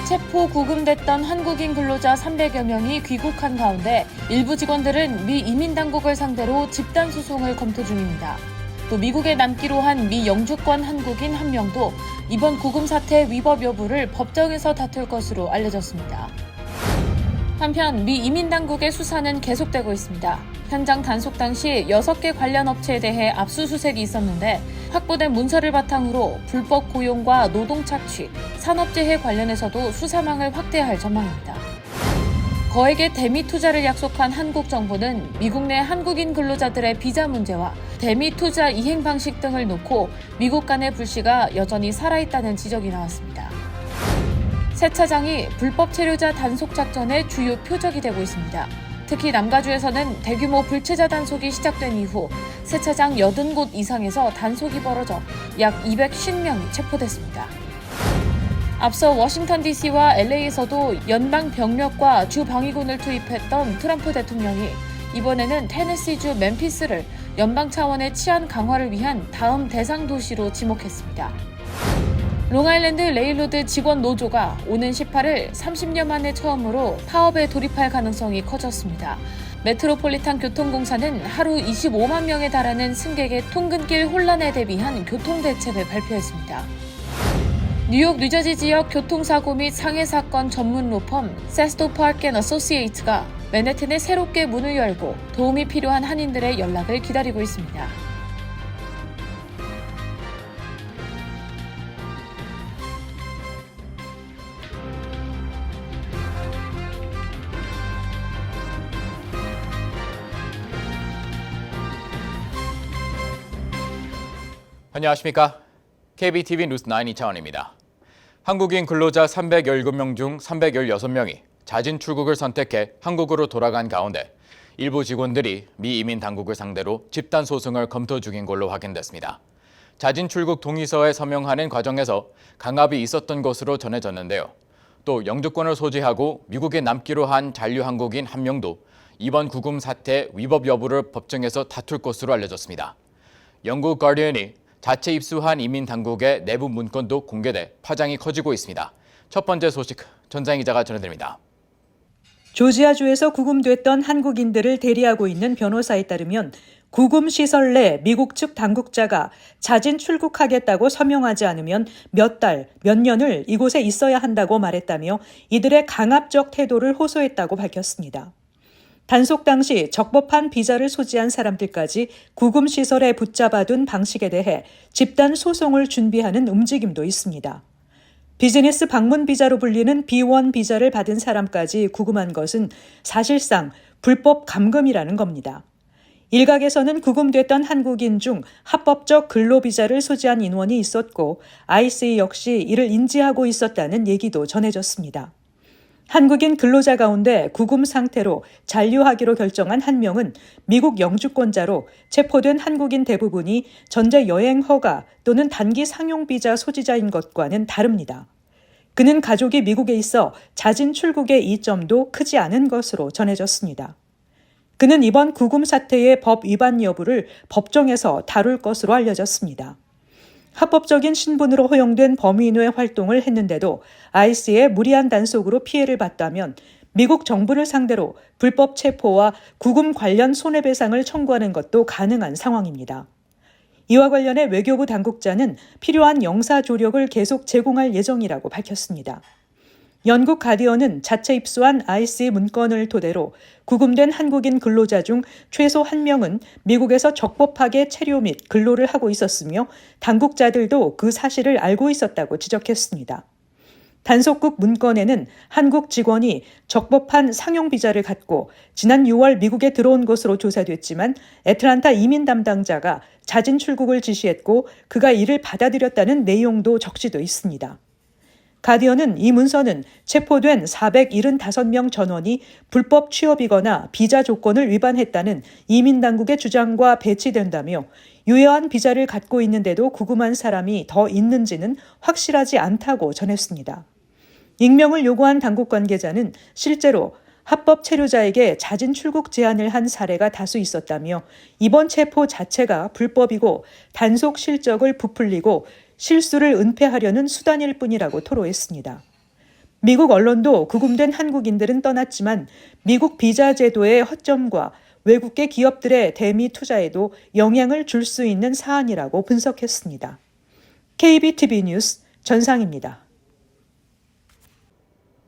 체포 구금됐던 한국인 근로자 300여 명이 귀국한 가운데 일부 직원들은 미 이민당국을 상대로 집단 소송을 검토 중입니다. 또 미국에 남기로 한 미 영주권 한국인 한 명도 이번 구금 사태 위법 여부를 법정에서 다툴 것으로 알려졌습니다. 한편 미 이민당국의 수사는 계속되고 있습니다. 현장 단속 당시 6개 관련 업체에 대해 압수수색이 있었는데 확보된 문서를 바탕으로 불법 고용과 노동 착취, 산업재해 관련해서도 수사망을 확대할 전망입니다. 거액의 대미 투자를 약속한 한국 정부는 미국 내 한국인 근로자들의 비자 문제와 대미 투자 이행 방식 등을 놓고 미국 간의 불씨가 여전히 살아있다는 지적이 나왔습니다. 새 차장이 불법 체류자 단속 작전의 주요 표적이 되고 있습니다. 특히 남가주에서는 대규모 불체자 단속이 시작된 이후 새 차장 80곳 이상에서 단속이 벌어져 약 250명이 체포됐습니다. 앞서 워싱턴 DC와 LA에서도 연방 병력과 주 방위군을 투입했던 트럼프 대통령이 이번에는 테네시주 멤피스를 연방 차원의 치안 강화를 위한 다음 대상 도시로 지목했습니다. 롱아일랜드 레일로드 직원 노조가 오는 18일 30년 만에 처음으로 파업에 돌입할 가능성이 커졌습니다. 메트로폴리탄 교통공사는 하루 25만 명에 달하는 승객의 통근길 혼란에 대비한 교통대책을 발표했습니다. 뉴욕 뉴저지 지역 교통사고 및 상해 사건 전문 로펌 세스토 파크 앤 어소시에이트가 맨해튼에 새롭게 문을 열고 도움이 필요한 한인들의 연락을 기다리고 있습니다. 안녕하십니까? KBTV 뉴스 9 이차원입니다. 한국인 근로자 317명 중 316명이 자진 출국을 선택해 한국으로 돌아간 가운데 일부 직원들이 미 이민 당국을 상대로 집단 소송을 검토 중인 걸로 확인됐습니다. 자진 출국 동의서에 서명하는 과정에서 강압이 있었던 것으로 전해졌는데요. 또 영주권을 소지하고 미국에 남기로 한 잔류 한국인 한 명도 이번 구금 사태 위법 여부를 법정에서 다툴 것으로 알려졌습니다. 영국 가디언이 자체 입수한 이민 당국의 내부 문건도 공개돼 파장이 커지고 있습니다. 첫 번째 소식 전장 기자가 전해드립니다. 조지아주에서 구금됐던 한국인들을 대리하고 있는 변호사에 따르면 구금 시설 내 미국 측 당국자가 자진 출국하겠다고 서명하지 않으면 몇 달, 몇 년을 이곳에 있어야 한다고 말했다며 이들의 강압적 태도를 호소했다고 밝혔습니다. 단속 당시 적법한 비자를 소지한 사람들까지 구금시설에 붙잡아둔 방식에 대해 집단 소송을 준비하는 움직임도 있습니다. 비즈니스 방문 비자로 불리는 B1 비자를 받은 사람까지 구금한 것은 사실상 불법 감금이라는 겁니다. 일각에서는 구금됐던 한국인 중 합법적 근로비자를 소지한 인원이 있었고 ICE 역시 이를 인지하고 있었다는 얘기도 전해졌습니다. 한국인 근로자 가운데 구금 상태로 잔류하기로 결정한 한 명은 미국 영주권자로 체포된 한국인 대부분이 전제 여행 허가 또는 단기 상용 비자 소지자인 것과는 다릅니다. 그는 가족이 미국에 있어 자진 출국의 이점도 크지 않은 것으로 전해졌습니다. 그는 이번 구금 사태의 법 위반 여부를 법정에서 다룰 것으로 알려졌습니다. 합법적인 신분으로 허용된 범위 내의 활동을 했는데도 ICE의 무리한 단속으로 피해를 봤다면 미국 정부를 상대로 불법 체포와 구금 관련 손해배상을 청구하는 것도 가능한 상황입니다. 이와 관련해 외교부 당국자는 필요한 영사 조력을 계속 제공할 예정이라고 밝혔습니다. 영국 가디언은 자체 입수한 ICE 문건을 토대로 구금된 한국인 근로자 중 최소 1명은 미국에서 적법하게 체류 및 근로를 하고 있었으며 당국자들도 그 사실을 알고 있었다고 지적했습니다. 단속국 문건에는 한국 직원이 적법한 상용 비자를 갖고 지난 6월 미국에 들어온 것으로 조사됐지만 애틀랜타 이민 담당자가 자진 출국을 지시했고 그가 이를 받아들였다는 내용도 적시돼 있습니다. 가디언은 이 문서는 체포된 475명 전원이 불법 취업이거나 비자 조건을 위반했다는 이민당국의 주장과 배치된다며 유효한 비자를 갖고 있는데도 구금한 사람이 더 있는지는 확실하지 않다고 전했습니다. 익명을 요구한 당국 관계자는 실제로 합법 체류자에게 자진 출국 제한을 한 사례가 다수 있었다며 이번 체포 자체가 불법이고 단속 실적을 부풀리고 실수를 은폐하려는 수단일 뿐이라고 토로했습니다. 미국 언론도 구금된 한국인들은 떠났지만 미국 비자 제도의 허점과 외국계 기업들의 대미 투자에도 영향을 줄 수 있는 사안이라고 분석했습니다. KBTV 뉴스 전상입니다.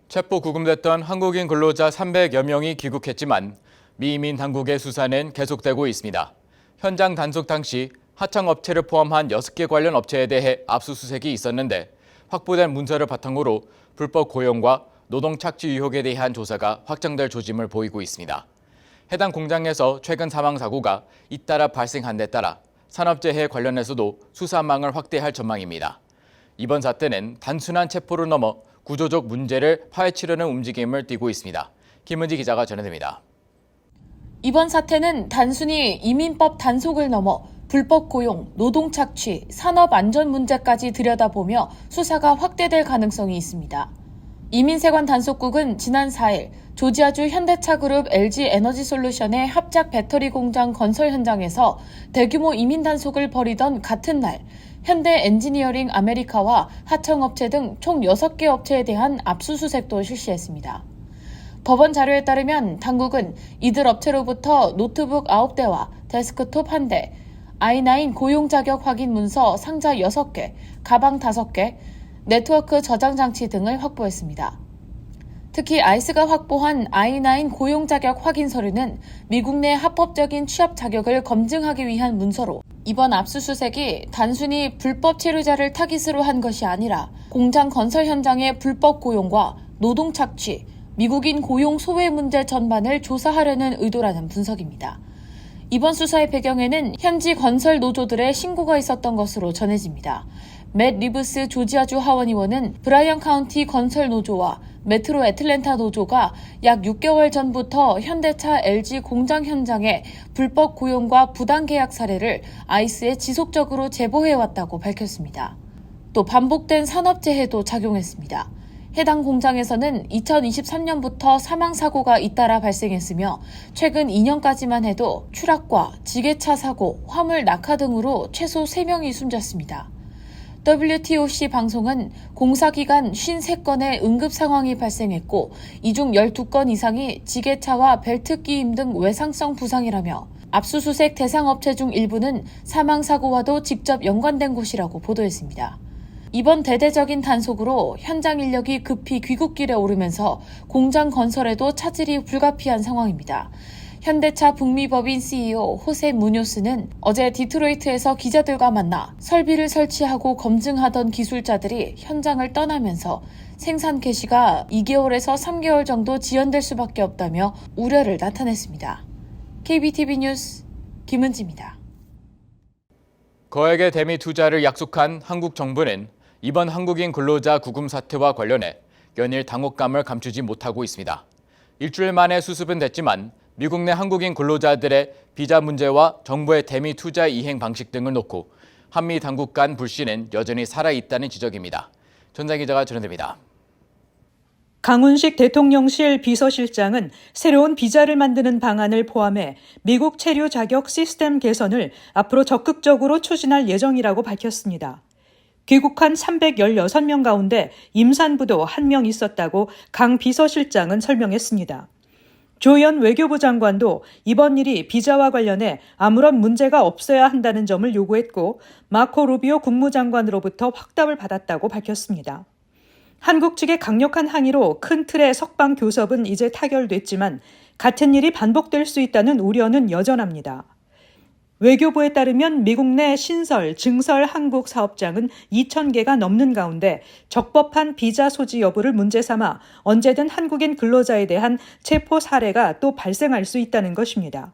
체포 구금됐던 한국인 근로자 300여 명이 귀국했지만 미 이민 당국의 수사는 계속되고 있습니다. 현장 단속 당시 하청업체를 포함한 6개 관련 업체에 대해 압수수색이 있었는데 확보된 문서를 바탕으로 불법 고용과 노동 착취 의혹에 대한 조사가 확장될 조짐을 보이고 있습니다. 해당 공장에서 최근 사망 사고가 잇따라 발생한 데 따라 산업재해 관련해서도 수사망을 확대할 전망입니다. 이번 사태는 단순한 체포를 넘어 구조적 문제를 파헤치려는 움직임을 띠고 있습니다. 김은지 기자가 전해드립니다. 이번 사태는 단순히 이민법 단속을 넘어 불법 고용, 노동 착취, 산업 안전 문제까지 들여다보며 수사가 확대될 가능성이 있습니다. 이민세관 단속국은 지난 4일 조지아주 현대차그룹 LG에너지솔루션의 합작 배터리 공장 건설 현장에서 대규모 이민 단속을 벌이던 같은 날 현대 엔지니어링 아메리카와 하청업체 등 총 6개 업체에 대한 압수수색도 실시했습니다. 법원 자료에 따르면 당국은 이들 업체로부터 노트북 9대와 데스크톱 1대, I9 고용 자격 확인 문서 상자 6개, 가방 5개, 네트워크 저장 장치 등을 확보했습니다. 특히 아이스가 확보한 I9 고용 자격 확인 서류는 미국 내 합법적인 취업 자격을 검증하기 위한 문서로 이번 압수수색이 단순히 불법 체류자를 타깃으로 한 것이 아니라 공장 건설 현장의 불법 고용과 노동 착취, 미국인 고용 소외 문제 전반을 조사하려는 의도라는 분석입니다. 이번 수사의 배경에는 현지 건설 노조들의 신고가 있었던 것으로 전해집니다. 맷 리브스 조지아주 하원의원은 브라이언 카운티 건설 노조와 메트로 애틀랜타 노조가 약 6개월 전부터 현대차 LG 공장 현장의 불법 고용과 부당 계약 사례를 아이스에 지속적으로 제보해왔다고 밝혔습니다. 또 반복된 산업재해도 작용했습니다. 해당 공장에서는 2023년부터 사망사고가 잇따라 발생했으며 최근 2년까지만 해도 추락과 지게차 사고, 화물 낙하 등으로 최소 3명이 숨졌습니다. WTOC 방송은 공사 기간 53건의 응급 상황이 발생했고 이 중 12건 이상이 지게차와 벨트 끼임 등 외상성 부상이라며 압수수색 대상 업체 중 일부는 사망사고와도 직접 연관된 곳이라고 보도했습니다. 이번 대대적인 단속으로 현장 인력이 급히 귀국길에 오르면서 공장 건설에도 차질이 불가피한 상황입니다. 현대차 북미법인 CEO 호세 무뇨스는 어제 디트로이트에서 기자들과 만나 설비를 설치하고 검증하던 기술자들이 현장을 떠나면서 생산 개시가 2개월에서 3개월 정도 지연될 수밖에 없다며 우려를 나타냈습니다. KBTV 뉴스 김은지입니다. 거액의 대미 투자를 약속한 한국 정부는 이번 한국인 근로자 구금 사태와 관련해 연일 당혹감을 감추지 못하고 있습니다. 일주일 만에 수습은 됐지만 미국 내 한국인 근로자들의 비자 문제와 정부의 대미 투자 이행 방식 등을 놓고 한미 당국 간 불신은 여전히 살아있다는 지적입니다. 전장 기자가 전해드립니다. 강훈식 대통령실 비서실장은 새로운 비자를 만드는 방안을 포함해 미국 체류 자격 시스템 개선을 앞으로 적극적으로 추진할 예정이라고 밝혔습니다. 귀국한 316명 가운데 임산부도 1명 있었다고 강 비서실장은 설명했습니다. 조현 외교부 장관도 이번 일이 비자와 관련해 아무런 문제가 없어야 한다는 점을 요구했고 마코 루비오 국무장관으로부터 확답을 받았다고 밝혔습니다. 한국 측의 강력한 항의로 큰 틀의 석방 교섭은 이제 타결됐지만 같은 일이 반복될 수 있다는 우려는 여전합니다. 외교부에 따르면 미국 내 신설, 증설 한국 사업장은 2,000개가 넘는 가운데 적법한 비자 소지 여부를 문제 삼아 언제든 한국인 근로자에 대한 체포 사례가 또 발생할 수 있다는 것입니다.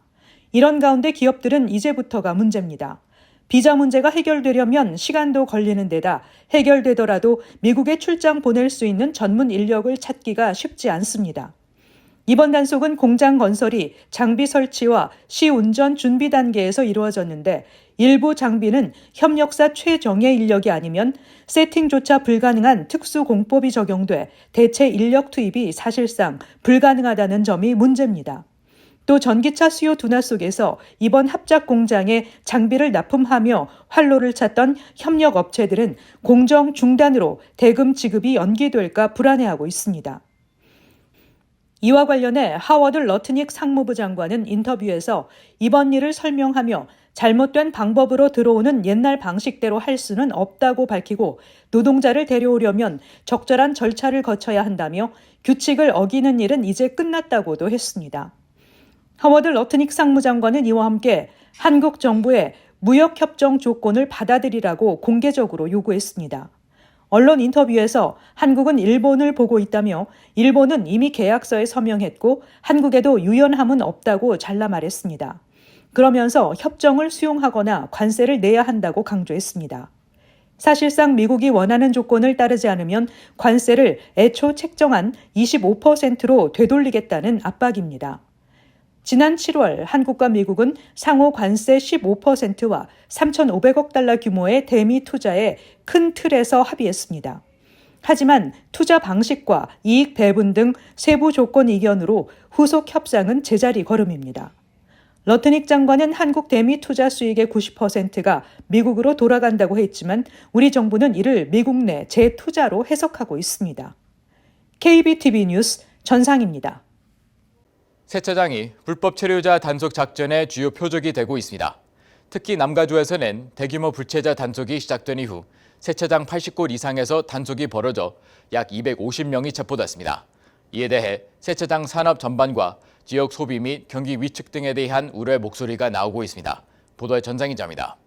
이런 가운데 기업들은 이제부터가 문제입니다. 비자 문제가 해결되려면 시간도 걸리는 데다 해결되더라도 미국에 출장 보낼 수 있는 전문 인력을 찾기가 쉽지 않습니다. 이번 단속은 공장 건설이 장비 설치와 시운전 준비 단계에서 이루어졌는데 일부 장비는 협력사 최정예 인력이 아니면 세팅조차 불가능한 특수공법이 적용돼 대체 인력 투입이 사실상 불가능하다는 점이 문제입니다. 또 전기차 수요 둔화 속에서 이번 합작 공장에 장비를 납품하며 활로를 찾던 협력 업체들은 공정 중단으로 대금 지급이 연기될까 불안해하고 있습니다. 이와 관련해 하워드 러트닉 상무부 장관은 인터뷰에서 이번 일을 설명하며 잘못된 방법으로 들어오는 옛날 방식대로 할 수는 없다고 밝히고 노동자를 데려오려면 적절한 절차를 거쳐야 한다며 규칙을 어기는 일은 이제 끝났다고도 했습니다. 하워드 러트닉 상무장관은 이와 함께 한국 정부의 무역협정 조건을 받아들이라고 공개적으로 요구했습니다. 언론 인터뷰에서 한국은 일본을 보고 있다며 일본은 이미 계약서에 서명했고 한국에도 유연함은 없다고 잘라 말했습니다. 그러면서 협정을 수용하거나 관세를 내야 한다고 강조했습니다. 사실상 미국이 원하는 조건을 따르지 않으면 관세를 애초 책정한 25%로 되돌리겠다는 압박입니다. 지난 7월 한국과 미국은 상호 관세 15%와 3,500억 달러 규모의 대미 투자에 큰 틀에서 합의했습니다. 하지만 투자 방식과 이익 배분 등 세부 조건 이견으로 후속 협상은 제자리 걸음입니다. 러트닉 장관은 한국 대미 투자 수익의 90%가 미국으로 돌아간다고 했지만 우리 정부는 이를 미국 내 재투자로 해석하고 있습니다. KBTV 뉴스 전상입니다. 세차장이 불법 체류자 단속 작전의 주요 표적이 되고 있습니다. 특히 남가주에서는 대규모 불체자 단속이 시작된 이후 세차장 80곳 이상에서 단속이 벌어져 약 250명이 체포됐습니다. 이에 대해 세차장 산업 전반과 지역 소비 및 경기 위축 등에 대한 우려의 목소리가 나오고 있습니다. 보도의 전상 기자입니다.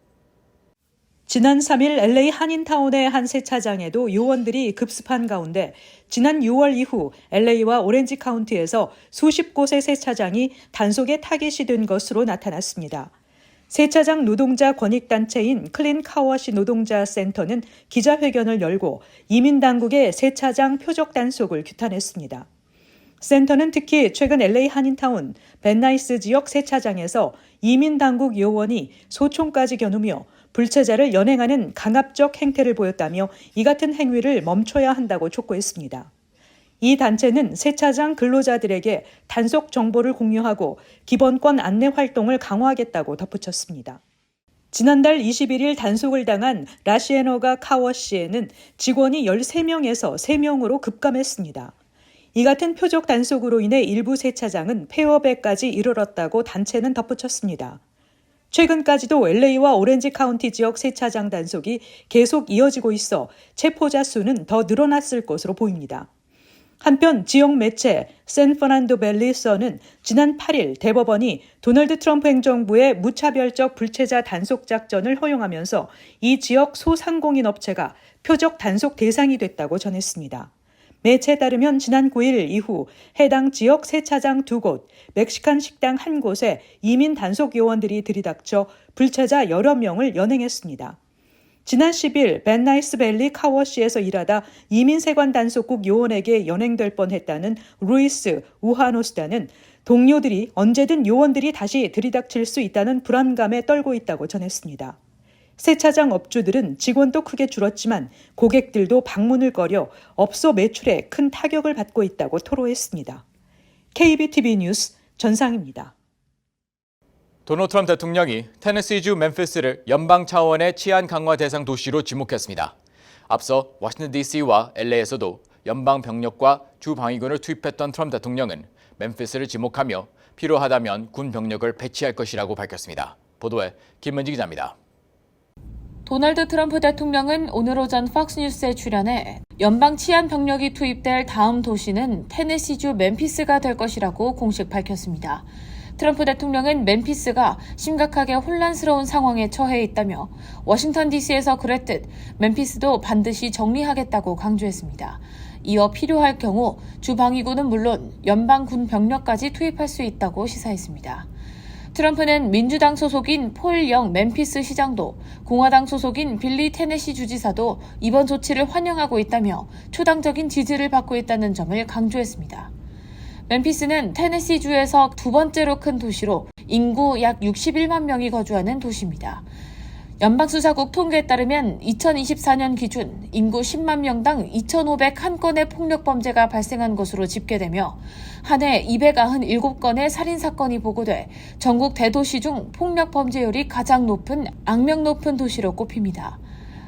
지난 3일 LA 한인타운의 한 세차장에도 요원들이 급습한 가운데 지난 6월 이후 LA와 오렌지 카운티에서 수십 곳의 세차장이 단속에 타깃이 된 것으로 나타났습니다. 세차장 노동자 권익단체인 클린 카워시 노동자 센터는 기자회견을 열고 이민당국의 세차장 표적 단속을 규탄했습니다. 센터는 특히 최근 LA 한인타운 벤나이스 지역 세차장에서 이민당국 요원이 소총까지 겨누며 불체자를 연행하는 강압적 행태를 보였다며 이 같은 행위를 멈춰야 한다고 촉구했습니다. 이 단체는 세차장 근로자들에게 단속 정보를 공유하고 기본권 안내 활동을 강화하겠다고 덧붙였습니다. 지난달 21일 단속을 당한 라시에너가 카워시에는 직원이 13명에서 3명으로 급감했습니다. 이 같은 표적 단속으로 인해 일부 세차장은 폐업에까지 이르렀다고 단체는 덧붙였습니다. 최근까지도 LA와 오렌지 카운티 지역 세차장 단속이 계속 이어지고 있어 체포자 수는 더 늘어났을 것으로 보입니다. 한편 지역 매체 샌퍼난도 밸리 선은 지난 8일 대법원이 도널드 트럼프 행정부의 무차별적 불체자 단속 작전을 허용하면서 이 지역 소상공인 업체가 표적 단속 대상이 됐다고 전했습니다. 매체에 따르면 지난 9일 이후 해당 지역 세차장 2곳, 멕시칸 식당 1곳에 이민 단속 요원들이 들이닥쳐 불체자 여러 명을 연행했습니다. 지난 10일 벤나이스 밸리 카워시에서 일하다 이민세관 단속국 요원에게 연행될 뻔했다는 루이스 우하노스다는 동료들이 언제든 요원들이 다시 들이닥칠 수 있다는 불안감에 떨고 있다고 전했습니다. 세차장 업주들은 직원도 크게 줄었지만 고객들도 방문을 꺼려 업소 매출에 큰 타격을 받고 있다고 토로했습니다. KBTV 뉴스 전상입니다. 도널드 트럼프 대통령이 테네시주 멤피스를 연방 차원의 치안 강화 대상 도시로 지목했습니다. 앞서 워싱턴 DC와 LA에서도 연방 병력과 주 방위군을 투입했던 트럼프 대통령은 멤피스를 지목하며 필요하다면 군 병력을 배치할 것이라고 밝혔습니다. 보도에 김은지 기자입니다. 도널드 트럼프 대통령은 오늘 오전 팍스뉴스에 출연해 연방 치안 병력이 투입될 다음 도시는 테네시주 멤피스가 될 것이라고 공식 밝혔습니다. 트럼프 대통령은 멤피스가 심각하게 혼란스러운 상황에 처해 있다며 워싱턴 DC에서 그랬듯 멤피스도 반드시 정리하겠다고 강조했습니다. 이어 필요할 경우 주방위군은 물론 연방군 병력까지 투입할 수 있다고 시사했습니다. 트럼프는 민주당 소속인 폴 영 멤피스 시장도 공화당 소속인 빌리 테네시 주지사도 이번 조치를 환영하고 있다며 초당적인 지지를 받고 있다는 점을 강조했습니다. 멤피스는 테네시주에서 두 번째로 큰 도시로 인구 약 61만 명이 거주하는 도시입니다. 연방수사국 통계에 따르면 2024년 기준 인구 10만 명당 2,501건의 폭력범죄가 발생한 것으로 집계되며 한 해 297건의 살인사건이 보고돼 전국 대도시 중 폭력범죄율이 가장 높은 악명 높은 도시로 꼽힙니다.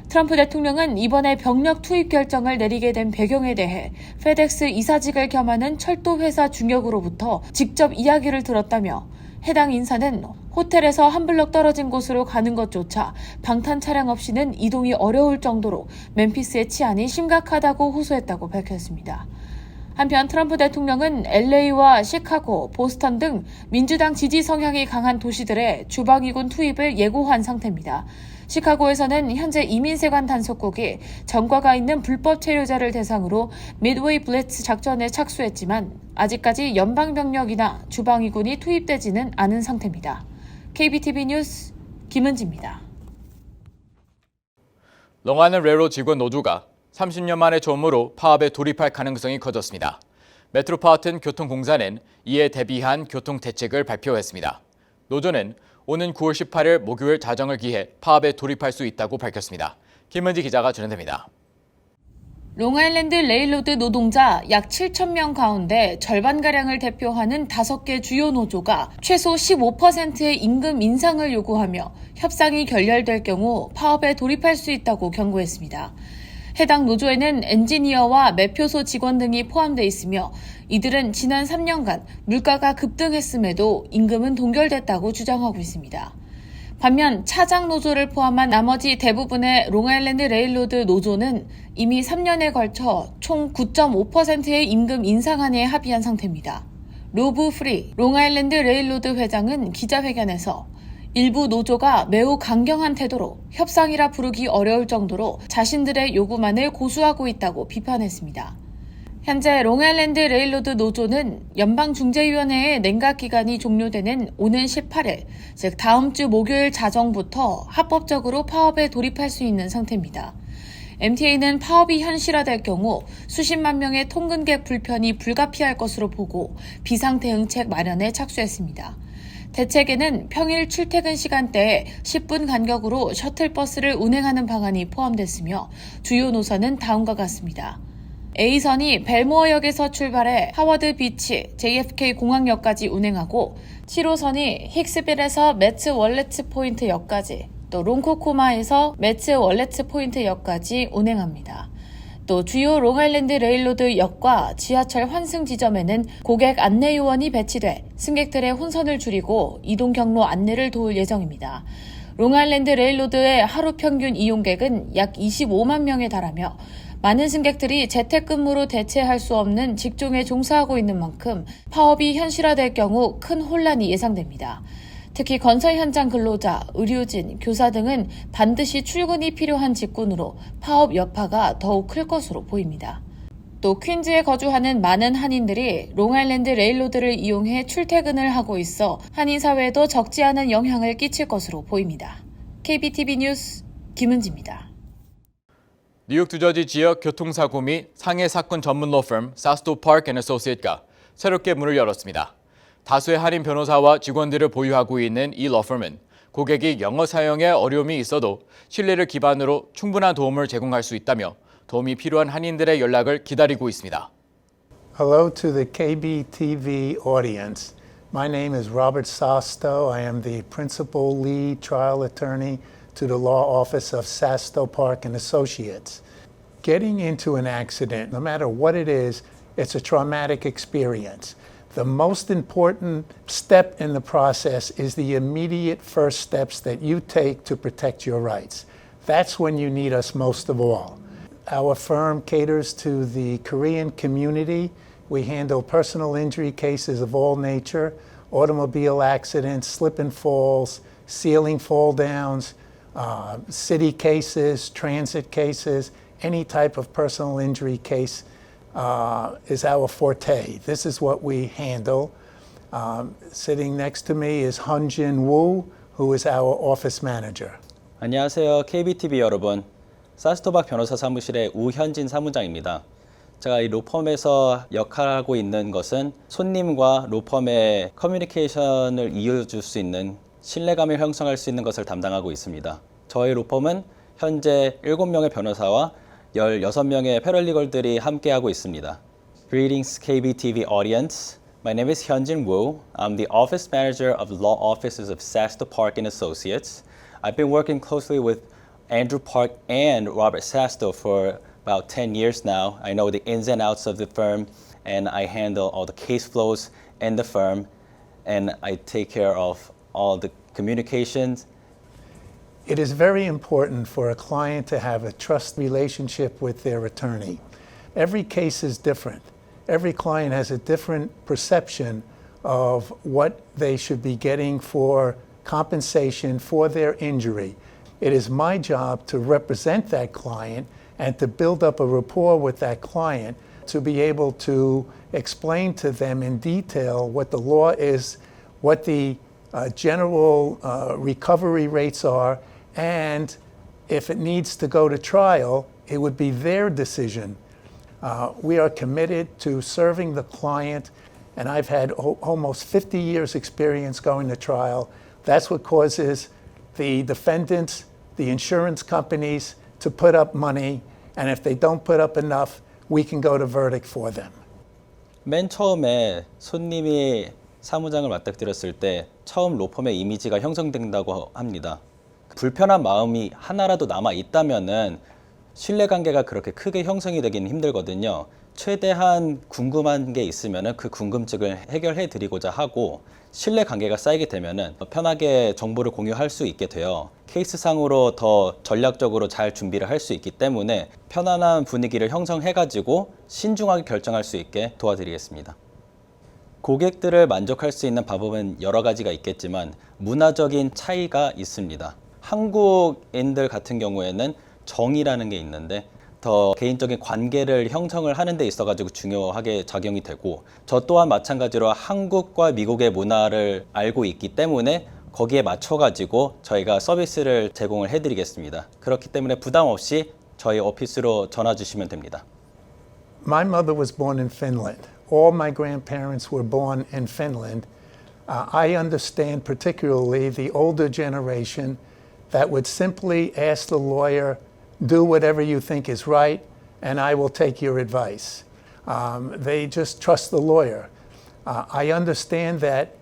트럼프 대통령은 이번에 병력 투입 결정을 내리게 된 배경에 대해 페덱스 이사직을 겸하는 철도회사 중역으로부터 직접 이야기를 들었다며 해당 인사는 호텔에서 한 블럭 떨어진 곳으로 가는 것조차 방탄 차량 없이는 이동이 어려울 정도로 멤피스의 치안이 심각하다고 호소했다고 밝혔습니다. 한편 트럼프 대통령은 LA와 시카고, 보스턴 등 민주당 지지 성향이 강한 도시들의 주방위군 투입을 예고한 상태입니다. 시카고에서는 현재 이민세관 단속국이 전과가 있는 불법 체류자를 대상으로 미드웨이 블리츠 작전에 착수했지만 아직까지 연방병력이나 주방위군이 투입되지는 않은 상태입니다. KBTV 뉴스 김은지입니다. 롱아일랜드 레일로드 직원 노조가 30년 만에 처음으로 파업에 돌입할 가능성이 커졌습니다. 메트로폴리탄 교통공사는 이에 대비한 교통 대책을 발표했습니다. 노조는 오는 9월 18일 목요일 자정을 기해 파업에 돌입할 수 있다고 밝혔습니다. 김은지 기자가 전해드립니다. 롱아일랜드 레일로드 노동자 약 7,000명 가운데 절반가량을 대표하는 5개 주요 노조가 최소 15%의 임금 인상을 요구하며 협상이 결렬될 경우 파업에 돌입할 수 있다고 경고했습니다. 해당 노조에는 엔지니어와 매표소 직원 등이 포함돼 있으며 이들은 지난 3년간 물가가 급등했음에도 임금은 동결됐다고 주장하고 있습니다. 반면 차장 노조를 포함한 나머지 대부분의 롱아일랜드 레일로드 노조는 이미 3년에 걸쳐 총 9.5%의 임금 인상안에 합의한 상태입니다. 로브 프리 롱아일랜드 레일로드 회장은 기자회견에서 일부 노조가 매우 강경한 태도로 협상이라 부르기 어려울 정도로 자신들의 요구만을 고수하고 있다고 비판했습니다. 현재 롱아일랜드 레일로드 노조는 연방중재위원회의 냉각 기간이 종료되는 오는 18일, 즉 다음 주 목요일 자정부터 합법적으로 파업에 돌입할 수 있는 상태입니다. MTA는 파업이 현실화될 경우 수십만 명의 통근객 불편이 불가피할 것으로 보고 비상대응책 마련에 착수했습니다. 대책에는 평일 출퇴근 시간대에 10분 간격으로 셔틀버스를 운행하는 방안이 포함됐으며 주요 노선은 다음과 같습니다. A선이 벨모어역에서 출발해 하워드 비치, JFK 공항역까지 운행하고 7호선이 힉스빌에서 매츠 월렛츠 포인트 역까지 또 롱코코마에서 매츠 월렛츠 포인트 역까지 운행합니다. 또 주요 롱아일랜드 레일로드 역과 지하철 환승 지점에는 고객 안내 요원이 배치돼 승객들의 혼선을 줄이고 이동 경로 안내를 도울 예정입니다. 롱아일랜드 레일로드의 하루 평균 이용객은 약 25만 명에 달하며 많은 승객들이 재택근무로 대체할 수 없는 직종에 종사하고 있는 만큼 파업이 현실화될 경우 큰 혼란이 예상됩니다. 특히 건설 현장 근로자, 의료진, 교사 등은 반드시 출근이 필요한 직군으로 파업 여파가 더욱 클 것으로 보입니다. 또 퀸즈에 거주하는 많은 한인들이 롱아일랜드 레일로드를 이용해 출퇴근을 하고 있어 한인 사회에도 적지 않은 영향을 끼칠 것으로 보입니다. KBTV 뉴스 김은지입니다. 뉴욕 두저지 지역 교통사고 및 상해 사건 전문 로펌 사스토 파크 앤 어소시에이트가 새롭게 문을 열었습니다. 다수의 한인 변호사와 직원들을 보유하고 있는 이 러펌은 고객이 영어 사용에 어려움이 있어도 신뢰를 기반으로 충분한 도움을 제공할 수 있다며 도움이 필요한 한인들의 연락을 기다리고 있습니다. Hello to the KBTV audience. My name is Robert Sasto. I am the principal lead trial attorney to the law office of Sasto Park and Associates. Getting into an accident, no matter what it is, it's a traumatic experience. The most important step in the process is the immediate first steps that you take to protect your rights. That's when you need us most of all. Our firm caters to the Korean community. We handle personal injury cases of all nature, automobile accidents, slip and falls, ceiling fall downs, city cases, transit cases, any type of personal injury case is our forte. This is what we handle. Sitting next to me is Hunjin Woo, who is our office manager. 안녕하세요. KBTV 여러분. 사스토박 변호사 사무실의 우현진 사무장입니다. 제가 이 로펌에서 역할하고 있는 것은 손님과 로펌의 커뮤니케이션을 이어줄 수 있는 신뢰감을 형성할 수 있는 것을 담당하고 있습니다. 저희 로펌은 현재 7명의 변호사와 16명의 패럴리걸들이 함께하고 있습니다. Greetings KBTV audience. My name is Hyunjin Woo. I'm the office manager of the law offices of Sasto Park and Associates. I've been working closely with Andrew Park and Robert Sasto for about 10 years now. I know the ins and outs of the firm, and I handle all the case flows in the firm, and I take care of all the communications. It is very important for a client to have a trust relationship with their attorney. Every case is different. Every client has a different perception of what they should be getting for compensation for their injury. It is my job to represent that client and to build up a rapport with that client to be able to explain to them in detail what the law is, what the general recovery rates are, and if it needs to go to trial, it would be their decision. We are committed to serving the client, and I've had almost 50 years experience going to trial. That's what causes the defendants, the insurance companies to put up money, and if they don't put up enough, we can go to verdict for them. 맨 처음에 손님이 사무장을 맞닥뜨렸을 때 처음 로펌의 이미지가 형성된다고 합니다. 불편한 마음이 하나라도 남아 있다면은 신뢰관계가 그렇게 크게 형성이 되기는 힘들거든요. 최대한 궁금한 게 있으면은 그 궁금증을 해결해 드리고자 하고, 신뢰관계가 쌓이게 되면은 편하게 정보를 공유할 수 있게 돼요. 케이스상으로 더 전략적으로 잘 준비를 할 수 있기 때문에 편안한 분위기를 형성해 가지고 신중하게 결정할 수 있게 도와드리겠습니다. 고객들을 만족할 수 있는 방법은 여러 가지가 있겠지만 문화적인 차이가 있습니다. 한국인들 같은 경우에는 정이라는 게 있는데 더 개인적인 관계를 형성을 하는 데 있어가지고 중요하게 작용이 되고, 저 또한 마찬가지로 한국과 미국의 문화를 알고 있기 때문에 거기에 맞춰가지고 저희가 서비스를 제공을 해드리겠습니다. 그렇기 때문에 부담 없이 저희 오피스로 전화 주시면 됩니다. My mother was born in Finland. All my grandparents were born in Finland. I understand particularly the older generation that would simply ask the lawyer, do whatever you think is right, and I will take your advice. They just trust the lawyer. I understand that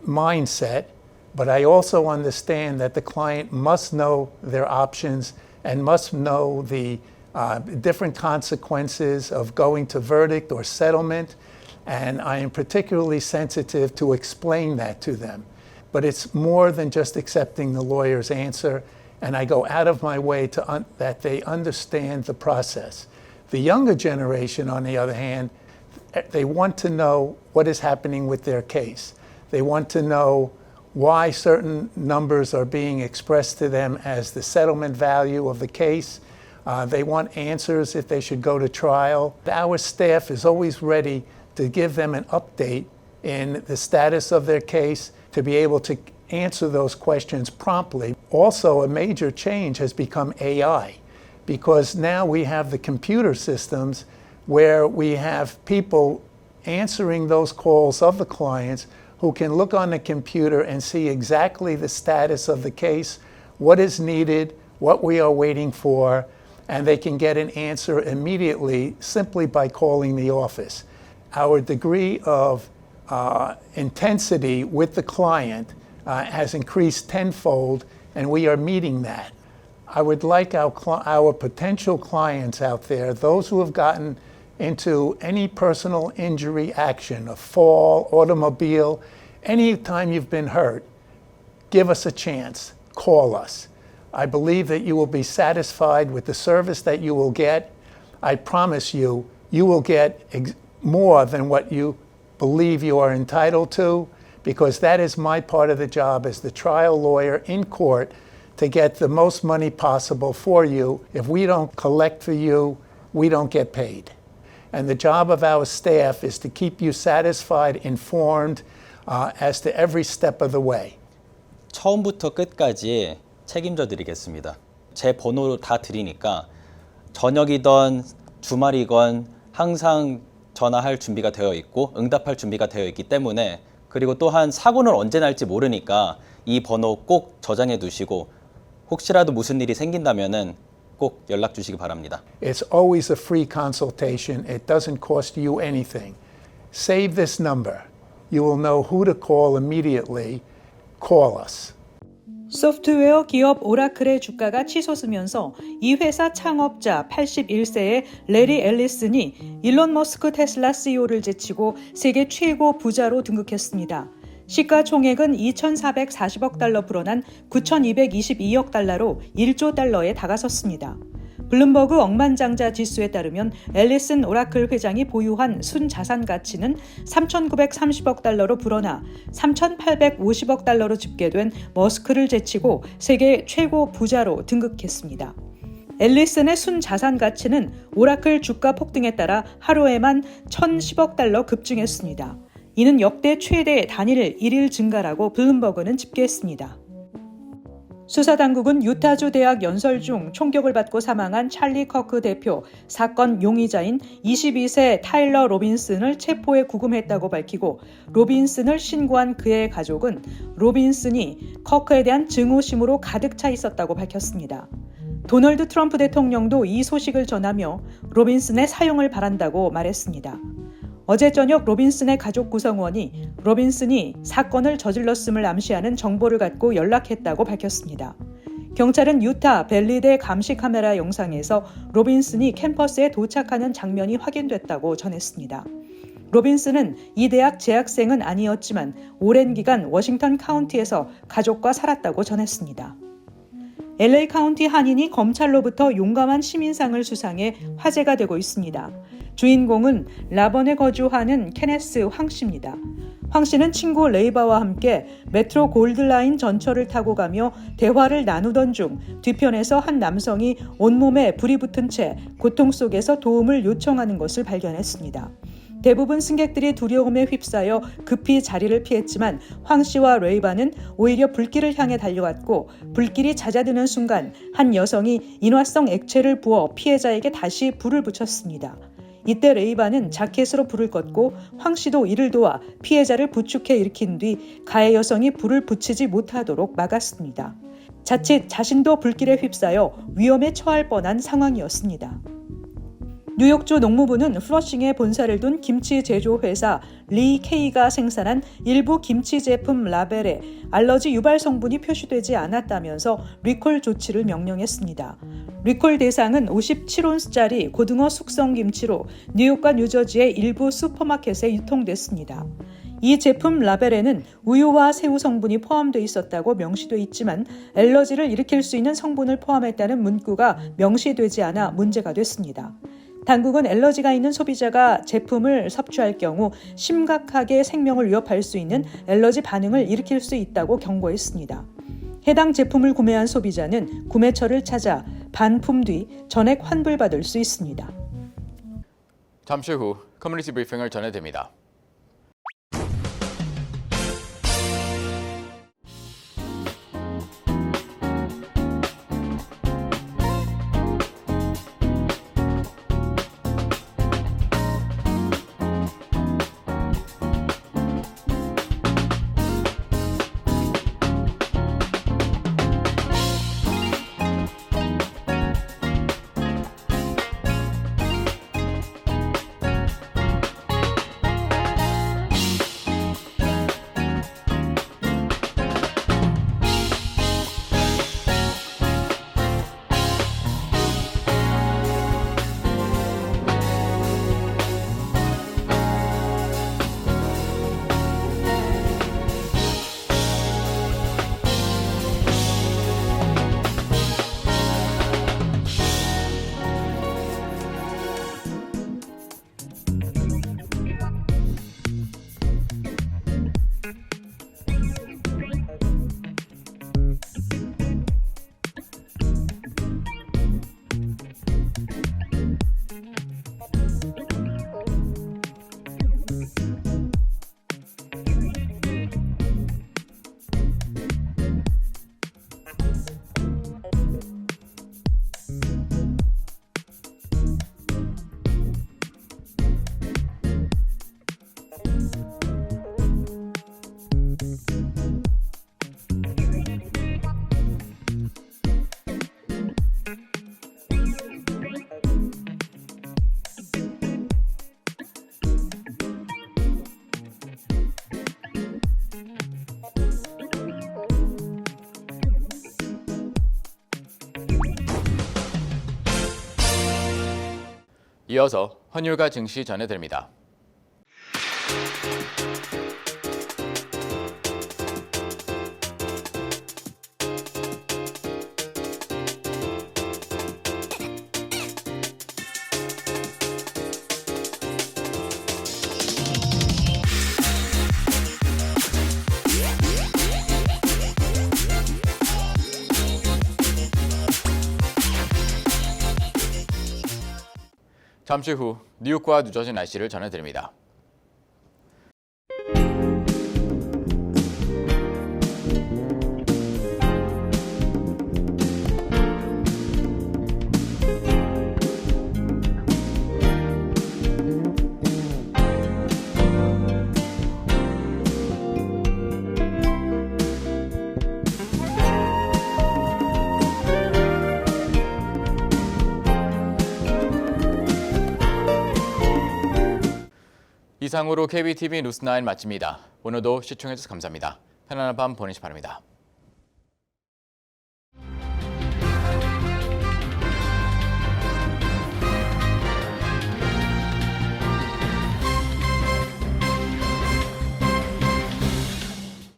mindset, but I also understand that the client must know their options and must know the different consequences of going to verdict or settlement, and I am particularly sensitive to explain that to them. But it's more than just accepting the lawyer's answer, and I go out of my way to that they understand the process. The younger generation, on the other hand, they want to know what is happening with their case. They want to know why certain numbers are being expressed to them as the settlement value of the case. They want answers if they should go to trial. Our staff is always ready to give them an update in the status of their case, to be able to answer those questions promptly. Also, a major change has become AI, because now we have the computer systems where we have people answering those calls of the clients who can look on the computer and see exactly the status of the case, what is needed, what we are waiting for, and they can get an answer immediately simply by calling the office. Our degree of intensity with the client has increased tenfold, and we are meeting that. I would like our potential clients out there, those who have gotten into any personal injury action, a fall, automobile, any time you've been hurt, give us a chance, call us. I believe that you will be satisfied with the service that you will get. I promise you, you will get more than what you believe you are entitled to, because that is my part of the job as the trial lawyer in court, to get the most money possible for you. If we don't collect for you, we don't get paid. And the job of our staff is to keep you satisfied, informed as to every step of the way. 처음부터 끝까지 책임져 드리겠습니다. 제 번호 다 드리니까 저녁이건 주말이건 항상 전화할 준비가 되어 있고 응답할 준비가 되어 있기 때문에, 그리고 또한 사고는 언제 날지 모르니까 이 번호 꼭 저장해 두시고 혹시라도 무슨 일이 생긴다면은 꼭 연락 주시기 바랍니다. It's always a free consultation. It doesn't cost you anything. Save this number. You will know who to call immediately. Call us. 소프트웨어 기업 오라클의 주가가 치솟으면서 이 회사 창업자 81세의 레리 앨리슨이 일론 머스크 테슬라 CEO를 제치고 세계 최고 부자로 등극했습니다. 시가총액은 2,440억 달러 불어난 9,222억 달러로 1조 달러에 다가섰습니다. 블룸버그 억만장자 지수에 따르면 앨리슨 오라클 회장이 보유한 순자산 가치는 3,930억 달러로 불어나 3,850억 달러로 집계된 머스크를 제치고 세계 최고 부자로 등극했습니다. 앨리슨의 순자산 가치는 오라클 주가 폭등에 따라 하루에만 1,010억 달러 급증했습니다. 이는 역대 최대 단일 일일 증가라고 블룸버그는 집계했습니다. 수사당국은 유타주 대학 연설 중 총격을 받고 사망한 찰리 커크 대표 사건 용의자인 22세 타일러 로빈슨을 체포해 구금했다고 밝히고 로빈슨을 신고한 그의 가족은 로빈슨이 커크에 대한 증오심으로 가득 차 있었다고 밝혔습니다. 도널드 트럼프 대통령도 이 소식을 전하며 로빈슨의 사형을 바란다고 말했습니다. 어제 저녁 로빈슨의 가족 구성원이 로빈슨이 사건을 저질렀음을 암시하는 정보를 갖고 연락했다고 밝혔습니다. 경찰은 유타 벨리대 감시 카메라 영상에서 로빈슨이 캠퍼스에 도착하는 장면이 확인됐다고 전했습니다. 로빈슨은 이 대학 재학생은 아니었지만 오랜 기간 워싱턴 카운티에서 가족과 살았다고 전했습니다. LA 카운티 한인이 검찰로부터 용감한 시민상을 수상해 화제가 되고 있습니다. 주인공은 라번에 거주하는 케네스 황 씨입니다. 황 씨는 친구 레이바와 함께 메트로 골드라인 전철을 타고 가며 대화를 나누던 중 뒤편에서 한 남성이 온몸에 불이 붙은 채 고통 속에서 도움을 요청하는 것을 발견했습니다. 대부분 승객들이 두려움에 휩싸여 급히 자리를 피했지만 황 씨와 레이바는 오히려 불길을 향해 달려왔고 불길이 잦아드는 순간 한 여성이 인화성 액체를 부어 피해자에게 다시 불을 붙였습니다. 이때 레이바는 자켓으로 불을 껐고 황 씨도 이를 도와 피해자를 부축해 일으킨 뒤 가해 여성이 불을 붙이지 못하도록 막았습니다. 자칫 자신도 불길에 휩싸여 위험에 처할 뻔한 상황이었습니다. 뉴욕주 농무부는 플러싱에 본사를 둔 김치 제조 회사 리 K가 생산한 일부 김치 제품 라벨에 알러지 유발 성분이 표시되지 않았다면서 리콜 조치를 명령했습니다. 리콜 대상은 57온스짜리 고등어 숙성 김치로 뉴욕과 뉴저지의 일부 슈퍼마켓에 유통됐습니다. 이 제품 라벨에는 우유와 새우 성분이 포함되어 있었다고 명시돼 있지만 알러지를 일으킬 수 있는 성분을 포함했다는 문구가 명시되지 않아 문제가 됐습니다. 당국은 알러지가 있는 소비자가 제품을 섭취할 경우 심각하게 생명을 위협할 수 있는 알러지 반응을 일으킬 수 있다고 경고했습니다. 해당 제품을 구매한 소비자는 구매처를 찾아 반품 뒤 전액 환불받을 수 있습니다. 잠시 후 커뮤니티 브리핑을 전해드립니다. 이어서 환율과 증시 전해드립니다. 잠시 후 뉴욕과 뉴저지 날씨를 전해드립니다. 이상으로 KBTV 뉴스9 마칩니다. 오늘도 시청해주셔서 감사합니다. 편안한 밤 보내시 바랍니다.